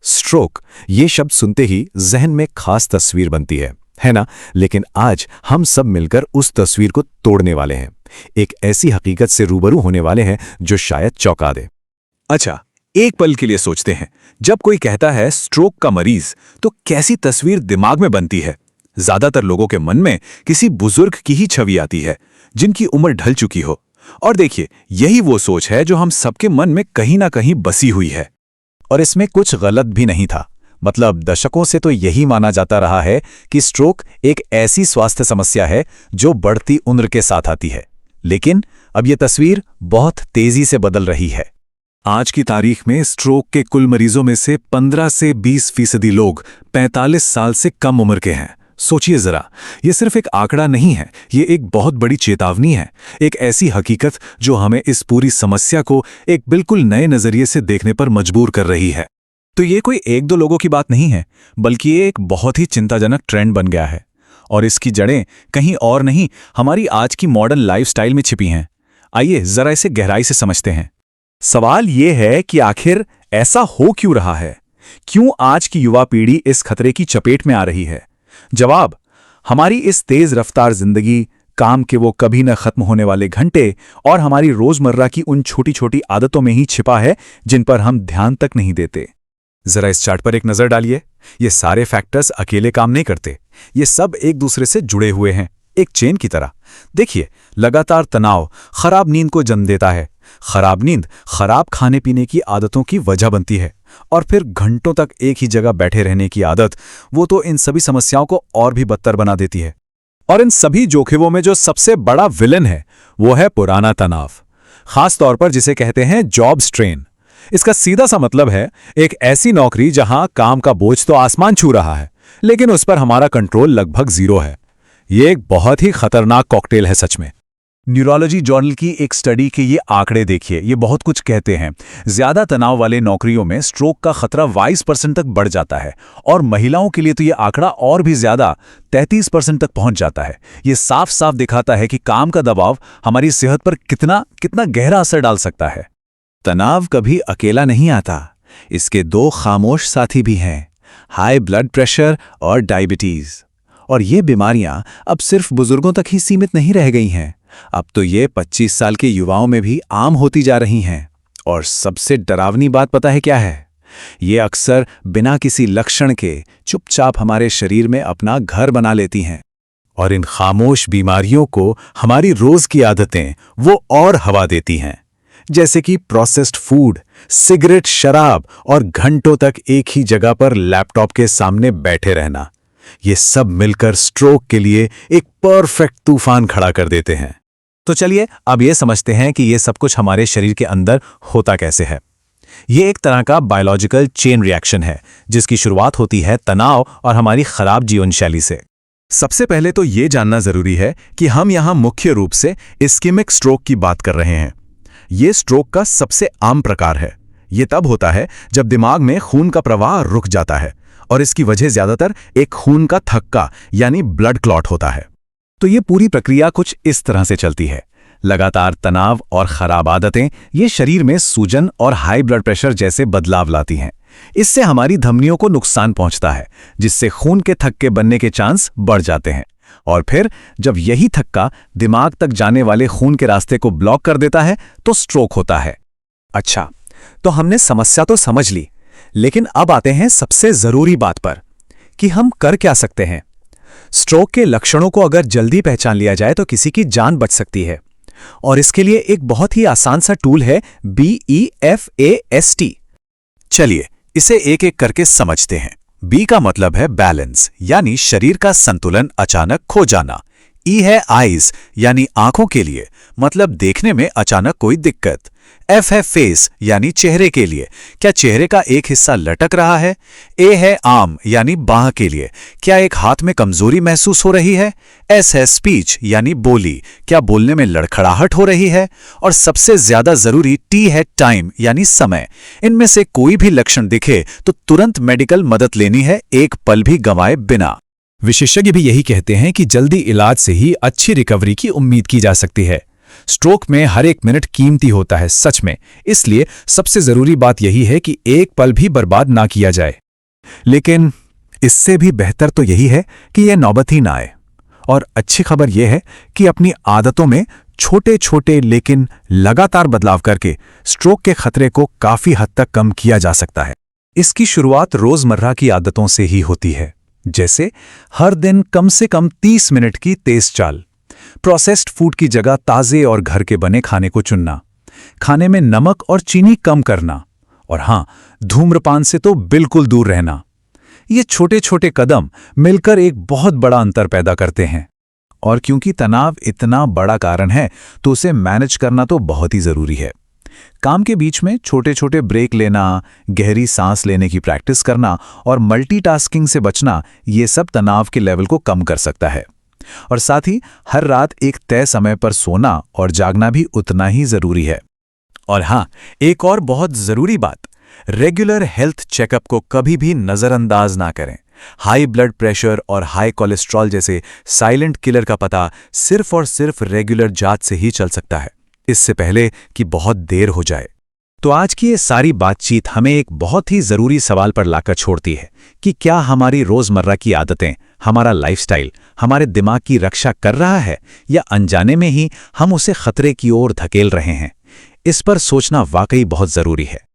Stroke, ये शब्द सुनते ही जहन में खास तस्वीर बनती है ना? लेकिन आज हम सब मिलकर उस तस्वीर को तोड़ने वाले हैं। एक ऐसी हकीकत से रूबरू होने वाले हैं जो शायद चौंका दे। अच्छा, एक पल के लिए सोचते हैं, जब कोई कहता है स्ट्रोक का मरीज, तो कैसी तस्वीर दिमाग में बनती है? ज्यादातर लोगों के मन में किसी बुजुर्ग की ही छवि आती है, जिनकी उम्र ढल चुकी हो। और देखिए, यही वो सोच है जो हम सबके मन में कहीं ना कहीं बसी हुई है। और इसमें कुछ गलत भी नहीं था। मतलब दशकों से तो यही माना जाता रहा है कि स्ट्रोक एक ऐसी स्वास्थ्य समस्या है जो बढ़ती उम्र के साथ आती है। लेकिन अब यह तस्वीर बहुत तेजी से बदल रही है। आज की तारीख में स्ट्रोक के कुल मरीजों में से 15 से 20% लोग 45 साल से कम उम्र के हैं। सोचिए जरा, ये सिर्फ एक आंकड़ा नहीं है, ये एक बहुत बड़ी चेतावनी है। एक ऐसी हकीकत जो हमें इस पूरी समस्या को एक बिल्कुल नए नजरिए से देखने पर मजबूर कर रही है। तो ये कोई एक दो लोगों की बात नहीं है, बल्कि ये एक बहुत ही चिंताजनक ट्रेंड बन गया है। और इसकी जड़ें कहीं और नहीं, हमारी आज की मॉडर्न लाइफस्टाइल में छिपी हैं। आइए जरा इसे गहराई से समझते हैं। सवाल ये है कि आखिर ऐसा हो क्यों रहा है? क्यों आज की युवा पीढ़ी इस खतरे की चपेट में आ रही है? जवाब, हमारी इस तेज रफ्तार जिंदगी, काम के वो कभी न खत्म होने वाले घंटे और हमारी रोजमर्रा की उन छोटी छोटी आदतों में ही छिपा है, जिन पर हम ध्यान तक नहीं देते। जरा इस चार्ट पर एक नजर डालिए। ये सारे फैक्टर्स अकेले काम नहीं करते, ये सब एक दूसरे से जुड़े हुए हैं, एक चेन की तरह। देखिए, लगातार तनाव खराब नींद को जन्म देता है। खराब नींद खराब खाने पीने की आदतों की वजह बनती है, और फिर घंटों तक एक ही जगह बैठे रहने की आदत, वो तो इन सभी समस्याओं को और भी बदतर बना देती है। और इन सभी जोखिमों में जो सबसे बड़ा विलन है, वो है पुराना तनाव, खास तौर पर जिसे कहते हैं जॉब स्ट्रेन। इसका सीधा सा मतलब है एक ऐसी नौकरी जहां काम का बोझ तो आसमान छू रहा है, लेकिन उस पर हमारा कंट्रोल लगभग जीरो है। ये एक बहुत ही खतरनाक कॉकटेल है सच में। न्यूरोलॉजी जर्नल की एक स्टडी के ये आंकड़े देखिए, ये बहुत कुछ कहते हैं। ज्यादा तनाव वाले नौकरियों में स्ट्रोक का खतरा 22% तक बढ़ जाता है, और महिलाओं के लिए तो ये आंकड़ा और भी ज्यादा 33% तक पहुंच जाता है। ये साफ साफ दिखाता है कि काम का दबाव हमारी सेहत पर कितना गहरा असर डाल सकता है। तनाव कभी अकेला नहीं आता, इसके दो खामोश साथी भी हैं, हाई ब्लड प्रेशर और डायबिटीज। और ये बीमारियां अब सिर्फ बुजुर्गों तक ही सीमित नहीं रह गई हैं, अब तो ये 25 साल के युवाओं में भी आम होती जा रही हैं। और सबसे डरावनी बात पता है क्या है? ये अक्सर बिना किसी लक्षण के चुपचाप हमारे शरीर में अपना घर बना लेती हैं। और इन खामोश बीमारियों को हमारी रोज की आदतें वो और हवा देती हैं, जैसे कि प्रोसेस्ड फूड, सिगरेट, शराब और घंटों तक एक ही जगह पर लैपटॉप के सामने बैठे रहना। ये सब मिलकर स्ट्रोक के लिए एक परफेक्ट तूफान खड़ा कर देते हैं। तो चलिए अब ये समझते हैं कि ये सब कुछ हमारे शरीर के अंदर होता कैसे है। ये एक तरह का बायोलॉजिकल चेन रिएक्शन है, जिसकी शुरुआत होती है तनाव और हमारी खराब जीवन शैली से। सबसे पहले तो ये जानना जरूरी है कि हम यहाँ मुख्य रूप से इस्केमिक स्ट्रोक की बात कर रहे हैं। ये स्ट्रोक का सबसे आम प्रकार है। ये तब होता है जब दिमाग में खून का प्रवाह रुक जाता है, और इसकी वजह ज्यादातर एक खून का थक्का यानी ब्लड क्लॉट होता है। तो ये पूरी प्रक्रिया कुछ इस तरह से चलती है। लगातार तनाव और खराब आदतें ये शरीर में सूजन और हाई ब्लड प्रेशर जैसे बदलाव लाती हैं। इससे हमारी धमनियों को नुकसान पहुंचता है, जिससे खून के थक्के बनने के चांस बढ़ जाते हैं। और फिर जब यही थक्का दिमाग तक जाने वाले खून के रास्ते को ब्लॉक कर देता है, तो स्ट्रोक होता है। अच्छा, तो हमने समस्या तो समझ ली, लेकिन अब आते हैं सबसे जरूरी बात पर कि हम कर क्या सकते हैं। स्ट्रोक के लक्षणों को अगर जल्दी पहचान लिया जाए तो किसी की जान बच सकती है, और इसके लिए एक बहुत ही आसान सा टूल है BEFAST। चलिए इसे एक एक करके समझते हैं। बी का मतलब है बैलेंस, यानी शरीर का संतुलन अचानक खो जाना। ई है आईज, यानी आंखों के लिए, मतलब देखने में अचानक कोई दिक्कत। एफ है फेस, यानी चेहरे के लिए, क्या चेहरे का एक हिस्सा लटक रहा है। ए है आर्म, यानी बाह के लिए, क्या एक हाथ में कमजोरी महसूस हो रही है। एस है स्पीच, यानी बोली, क्या बोलने में लड़खड़ाहट हो रही है। और सबसे ज्यादा जरूरी टी है टाइम, यानी समय। इनमें से कोई भी लक्षण दिखे तो तुरंत मेडिकल मदद लेनी है, एक पल भी गंवाए बिना। विशेषज्ञ भी यही कहते हैं कि जल्दी इलाज से ही अच्छी रिकवरी की उम्मीद की जा सकती है। स्ट्रोक में हर एक मिनट कीमती होता है, सच में। इसलिए सबसे जरूरी बात यही है कि एक पल भी बर्बाद ना किया जाए। लेकिन इससे भी बेहतर तो यही है कि यह नौबत ही ना आए। और अच्छी खबर यह है कि अपनी आदतों में छोटे छोटे लेकिन लगातार बदलाव करके स्ट्रोक के खतरे को काफी हद तक कम किया जा सकता है। इसकी शुरुआत रोजमर्रा की आदतों से ही होती है, जैसे हर दिन कम से कम 30 मिनट की तेज चाल, प्रोसेस्ड फूड की जगह ताजे और घर के बने खाने को चुनना, खाने में नमक और चीनी कम करना, और हां, धूम्रपान से तो बिल्कुल दूर रहना। ये छोटे छोटे कदम मिलकर एक बहुत बड़ा अंतर पैदा करते हैं। और क्योंकि तनाव इतना बड़ा कारण है तो उसे मैनेज करना तो बहुत ही जरूरी है। काम के बीच में छोटे छोटे ब्रेक लेना, गहरी सांस लेने की प्रैक्टिस करना और मल्टीटास्किंग से बचना, ये सब तनाव के लेवल को कम कर सकता है। और साथ ही हर रात एक तय समय पर सोना और जागना भी उतना ही जरूरी है। और हां, एक और बहुत जरूरी बात, रेगुलर हेल्थ चेकअप को कभी भी नजरअंदाज ना करें। हाई ब्लड प्रेशर और हाई कोलेस्ट्रॉल जैसे साइलेंट किलर का पता सिर्फ और सिर्फ रेगुलर जांच से ही चल सकता है, इससे पहले कि बहुत देर हो जाए। तो आज की ये सारी बातचीत हमें एक बहुत ही जरूरी सवाल पर लाकर छोड़ती है कि क्या हमारी रोजमर्रा की आदतें, हमारा लाइफस्टाइल हमारे दिमाग की रक्षा कर रहा है, या अनजाने में ही हम उसे खतरे की ओर धकेल रहे हैं। इस पर सोचना वाकई बहुत जरूरी है।